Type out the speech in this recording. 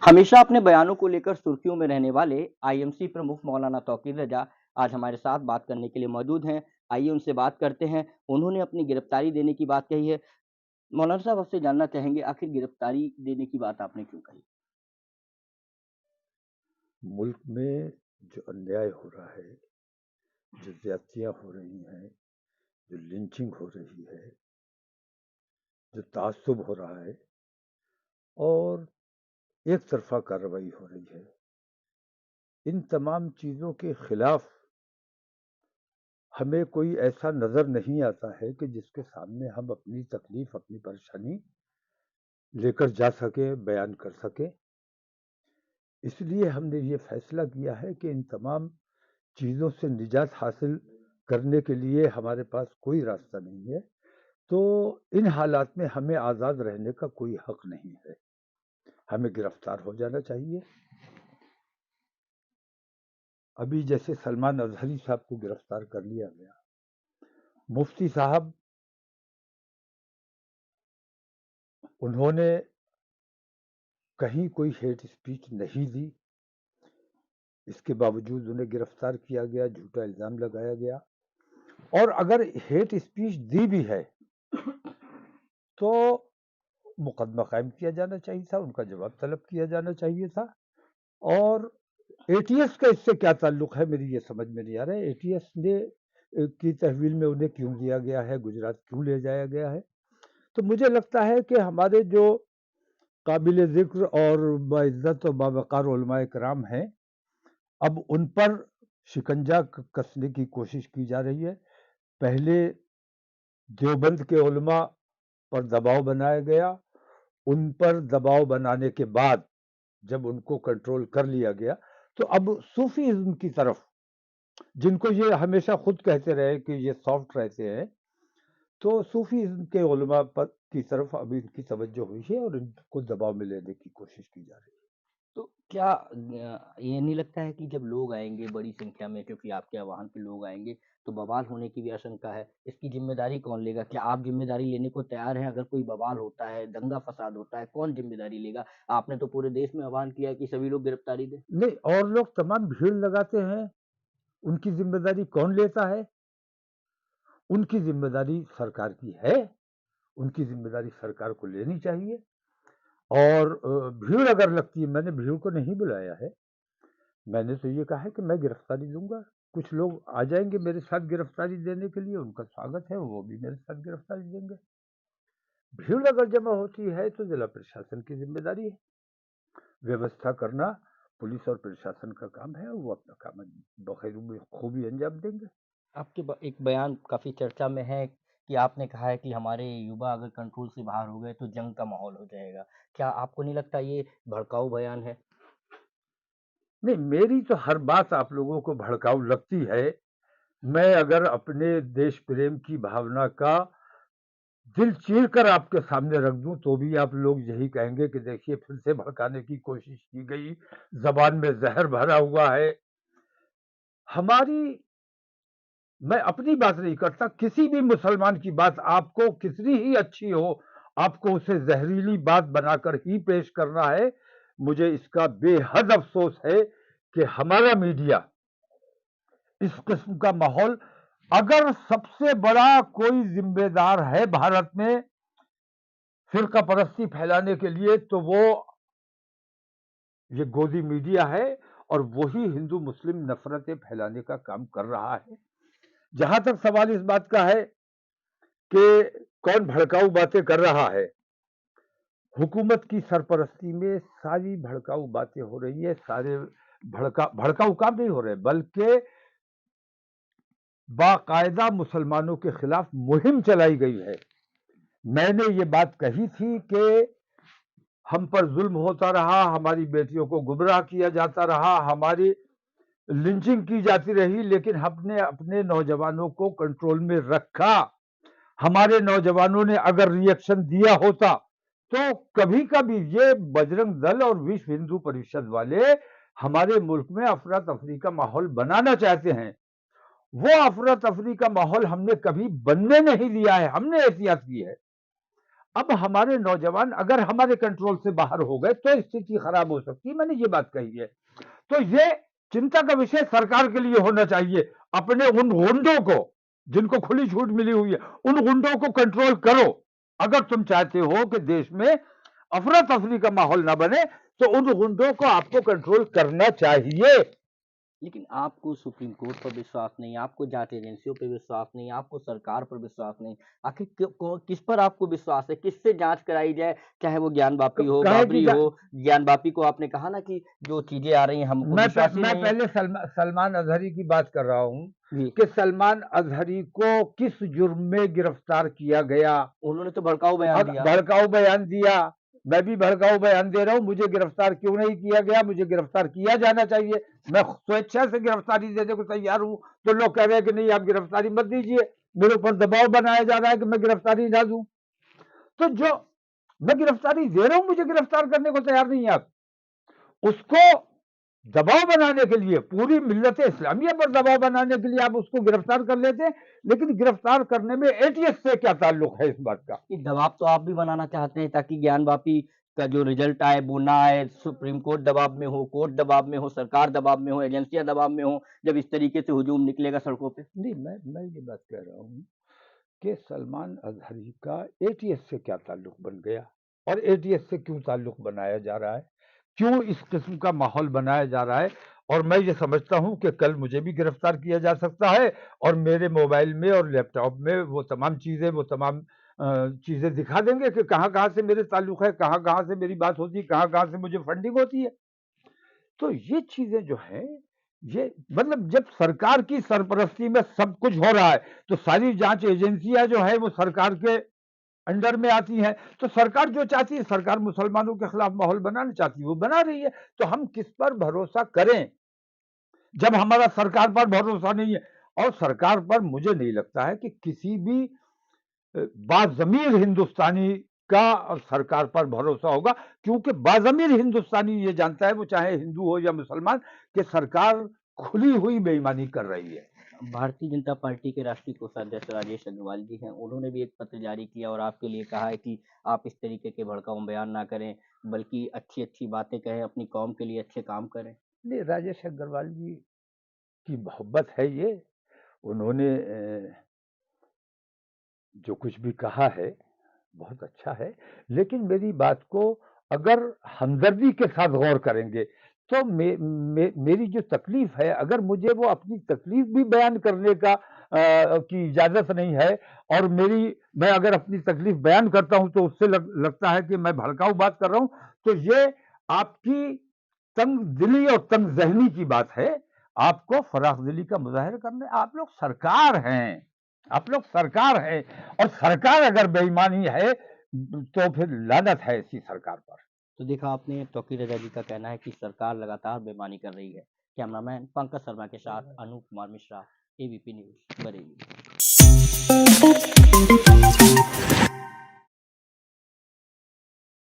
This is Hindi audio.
हमेशा अपने बयानों को लेकर सुर्खियों में रहने वाले आईएमसी प्रमुख मौलाना तौकीर रजा आज हमारे साथ बात करने के लिए मौजूद हैं। आइए उनसे बात करते हैं। उन्होंने अपनी गिरफ्तारी देने की बात कही है। मौलाना साहब आपसे जानना चाहेंगे आखिर गिरफ्तारी देने की बात आपने क्यों कही? मुल्क में जो अन्याय हो रहा है, जो ज़्यादतियाँ हो रही हैं, जो लिंचिंग हो रही है, जो तआस्सुब हो रहा है और एक तरफ़ा कार्रवाई हो रही है, इन तमाम चीज़ों के खिलाफ हमें कोई ऐसा नज़र नहीं आता है कि जिसके सामने हम अपनी तकलीफ़, अपनी परेशानी लेकर जा सकें, बयान कर सकें। इसलिए हमने ये फ़ैसला किया है कि इन तमाम चीज़ों से निजात हासिल करने के लिए हमारे पास कोई रास्ता नहीं है। तो इन हालात में हमें आज़ाद रहने का कोई हक नहीं है। हमें गिरफ्तार हो जाना चाहिए। अभी जैसे सलमान अज़हरी साहब को गिरफ्तार कर लिया गया। मुफ्ती साहब, उन्होंने कहीं कोई हेट स्पीच नहीं दी, इसके बावजूद उन्हें गिरफ्तार किया गया, झूठा इल्ज़ाम लगाया गया। और अगर हेट स्पीच दी भी है, तो मुकदमा कायम किया जाना चाहिए था, उनका जवाब तलब किया जाना चाहिए था। और एटीएस का इससे क्या ताल्लुक है, मेरी ये समझ में नहीं आ रहा है। एटीएस ने की तहवील में उन्हें क्यों दिया गया है, गुजरात क्यों ले जाया गया है? तो मुझे लगता है कि हमारे जो काबिल ज़िक्र और बाइज़्ज़त और बावक़ार उलमाए किराम हैं, अब उन पर शिकंजा कसने की कोशिश की जा रही है। पहले देवबंद के उलमा पर दबाव बनाया गया, उन पर दबाव बनाने के बाद जब उनको कंट्रोल कर लिया गया, तो अब सूफ़ीज़्म की तरफ, जिनको ये हमेशा खुद कहते रहे कि ये सॉफ्ट रहते हैं, तो सूफ़ीज़्म के उलमा पर की तरफ अभी इनकी तवज्जो हुई है और इनको दबाव में लेने की कोशिश की जा रही है। तो क्या ये नहीं लगता है कि जब लोग आएँगे बड़ी संख्या में क्योंकि आपके आह्वान पे लोग आएँगे, तो बवाल होने की भी आशंका है। इसकी ज़िम्मेदारी कौन लेगा? क्या आप ज़िम्मेदारी लेने को तैयार हैं? अगर कोई बवाल होता है, दंगा-फ़साद होता है, कौन ज़िम्मेदारी लेगा? आपने तो पूरे देश में आह्वान किया है कि सभी लोग गिरफ्तारी दें। नहीं, और लोग तमाम भीड़ लगाते हैं, उनकी ज़िम्मेदारी कौन लेता है? उनकी ज़िम्मेदारी सरकार की है, उनकी ज़िम्मेदारी सरकार को लेनी चाहिए। और भीड़ अगर लगती है, मैंने भीड़ को नहीं बुलाया है, मैंने तो ये कहा है कि मैं गिरफ्तारी दूँगा। कुछ लोग आ जाएँगे मेरे साथ गिरफ्तारी देने के लिए, उनका स्वागत है, वो भी मेरे साथ गिरफ्तारी देंगे। भीड़ अगर जमा होती है तो जिला प्रशासन की ज़िम्मेदारी है, व्यवस्था करना पुलिस और प्रशासन का काम है, वो अपना काम बखूबी अंजाम देंगे। आपके एक बयान काफ़ी चर्चा में है कि आपने कहा है कि हमारे युवा अगर कंट्रोल से बाहर हो गए तो जंग का माहौल हो जाएगा। क्या आपको नहीं लगता ये भड़काऊ बयान है? नहीं, मेरी तो हर बात आप लोगों को भड़काऊ लगती है। मैं अगर अपने देश प्रेम की भावना का दिल चीर कर आपके सामने रख दूं तो भी आप लोग यही कहेंगे कि देखिए फिर से भड़काने की कोशिश की गई, जबान में जहर भरा हुआ है। हमारी, मैं अपनी बात नहीं करता, किसी भी मुसलमान की बात आपको कितनी ही अच्छी हो, आपको उसे जहरीली बात बनाकर ही पेश करना है। मुझे इसका बेहद अफसोस है कि हमारा मीडिया इस किस्म का माहौल, अगर सबसे बड़ा कोई जिम्मेदार है भारत में फिरका परस्ती फैलाने के लिए, तो वो ये गोदी मीडिया है और वही हिंदू मुस्लिम नफरतें फैलाने का काम कर रहा है। जहां तक सवाल इस बात का है कि कौन भड़काऊ बातें कर रहा है, हुकूमत की सरपरस्ती में सारी भड़काऊ बातें हो रही है, सारे भड़काऊ काम नहीं हो रहे, बल्कि बाकायदा मुसलमानों के खिलाफ मुहिम चलाई गई है। मैंने ये बात कही थी कि हम पर जुल्म होता रहा, हमारी बेटियों को गुमराह किया जाता रहा, हमारी लिंचिंग की जाती रही, लेकिन हमने अपने नौजवानों को कंट्रोल में रखा। हमारे नौजवानों ने अगर रिएक्शन दिया होता, तो कभी कभी ये बजरंग दल और विश्व हिंदू परिषद वाले हमारे मुल्क में अफरा तफरी का माहौल बनाना चाहते हैं। वो अफरा तफरी का माहौल हमने कभी बनने नहीं दिया है, हमने एहतियात की है। अब हमारे नौजवान अगर हमारे कंट्रोल से बाहर हो गए तो स्थिति खराब हो सकती है, मैंने ये बात कही है। तो ये चिंता का विषय सरकार के लिए होना चाहिए। अपने उन गुंडों को, जिनको खुली छूट मिली हुई है, उन गुंडों को कंट्रोल करो। अगर तुम चाहते हो कि देश में अफरा तफरी का माहौल ना बने, तो उन गुंडों को आपको कंट्रोल करना चाहिए। लेकिन आपको सुप्रीम कोर्ट पर विश्वास नहीं, आपको जांच एजेंसियों पे विश्वास नहीं, आपको सरकार पर विश्वास नहीं। आखिर किस पर आपको विश्वास है? किससे जांच कराई जाए? चाहे वो ज्ञान वापी हो, कहे कि बाबरी हो। ज्ञान वापी को आपने कहा ना कि जो चीजें आ रही हैं हमको विश्वास ही मैं नहीं है। पहले सलमान अजहरी की बात कर रहा हूँ जी, कि सलमान अजहरी को किस जुर्म में गिरफ्तार किया गया। उन्होंने तो भड़काऊ बयान दिया। भड़काऊ बयान दिया। मैं भी भड़काऊ बयान दे रहा हूँ। मुझे गिरफ्तार क्यों नहीं किया गया? मुझे गिरफ्तार किया जाना चाहिए। मैं स्वेच्छा से गिरफ्तारी देने को तैयार हूँ। तो लोग कह रहे हैं कि नहीं, आप गिरफ्तारी मत दीजिए, मेरे ऊपर दबाव बनाया जा रहा है कि मैं गिरफ्तारी ना दूं। तो जो मैं गिरफ्तारी दे रहा हूं, मुझे गिरफ्तार करने को तैयार नहीं है आप। उसको दबाव बनाने के लिए, पूरी मिल्लत इस्लामिया पर दबाव बनाने के लिए आप उसको गिरफ्तार कर लेते हैं। लेकिन गिरफ्तार करने में एटीएस से क्या ताल्लुक है इस बात का? ये दबाव तो आप भी बनाना चाहते हैं ताकि ज्ञान वापी का जो रिजल्ट आए वो ना आए, सुप्रीम कोर्ट दबाव में हो, कोर्ट दबाव में हो, सरकार दबाव में हो, एजेंसियां दबाव में हो, जब इस तरीके से हुजूम निकलेगा सड़कों पे। नहीं, मैं ये बात कह रहा हूँ कि सलमान अजहरी का एटीएस से क्या ताल्लुक बन गया, और एटीएस से क्यों ताल्लुक बनाया जा रहा है, क्यों इस किस्म का माहौल बनाया जा रहा है। और मैं ये समझता हूं कि कल मुझे भी गिरफ्तार किया जा सकता है, और मेरे मोबाइल में और लैपटॉप में वो तमाम चीजें दिखा देंगे कि कहाँ कहाँ से मेरे ताल्लुक है, कहाँ कहाँ से मेरी बात होती है, कहाँ कहाँ से मुझे फंडिंग होती है। तो ये चीजें जो है, ये मतलब जब सरकार की सरपरस्ती में सब कुछ हो रहा है, तो सारी जांच एजेंसियां जो है वो सरकार के अंडर में आती हैं। तो सरकार जो चाहती है, सरकार मुसलमानों के खिलाफ माहौल बनाना चाहती है, वो बना रही है। तो हम किस पर भरोसा करें जब हमारा सरकार पर भरोसा नहीं है? और सरकार पर मुझे नहीं लगता है कि किसी भी बाज़मीर हिंदुस्तानी का सरकार पर भरोसा होगा, क्योंकि बाज़मीर हिंदुस्तानी ये जानता है, वो चाहे हिंदू हो या मुसलमान, कि सरकार खुली हुई बेईमानी कर रही है। भारतीय जनता पार्टी के राष्ट्रीय कोषाध्यक्ष राजेश अग्रवाल जी हैं, उन्होंने भी एक पत्र जारी किया और आपके लिए कहा है कि आप इस तरीके के भड़काऊ बयान ना करें, बल्कि अच्छी-अच्छी बातें कहें, अपनी कौम के लिए अच्छे काम करें। नहीं, राजेश अग्रवाल जी की मोहब्बत है ये। उन्होंने जो कुछ भी कहा है बहुत अच्छा है, लेकिन मेरी बात को अगर हमदर्दी के साथ गौर करेंगे, तो मेरी जो तकलीफ है, अगर मुझे वो अपनी तकलीफ भी बयान करने का की इजाजत नहीं है, और मैं अगर अपनी तकलीफ बयान करता हूं तो उससे लगता है कि मैं भड़काऊ बात कर रहा हूं, तो ये आपकी तंग दिली और तंग जहनी की बात है। आपको फराख दिली का मुजाहिरा करना, आप लोग सरकार हैं, और सरकार अगर बेईमानी है तो फिर लानत है इसी सरकार पर। तो देखा आपने, तौकीर रज़ा जी का कहना है कि सरकार लगातार बेईमानी कर रही है। कैमरामैन पंकज शर्मा के साथ अनूप कुमार मिश्रा, एबीपी न्यूज़, बरेली।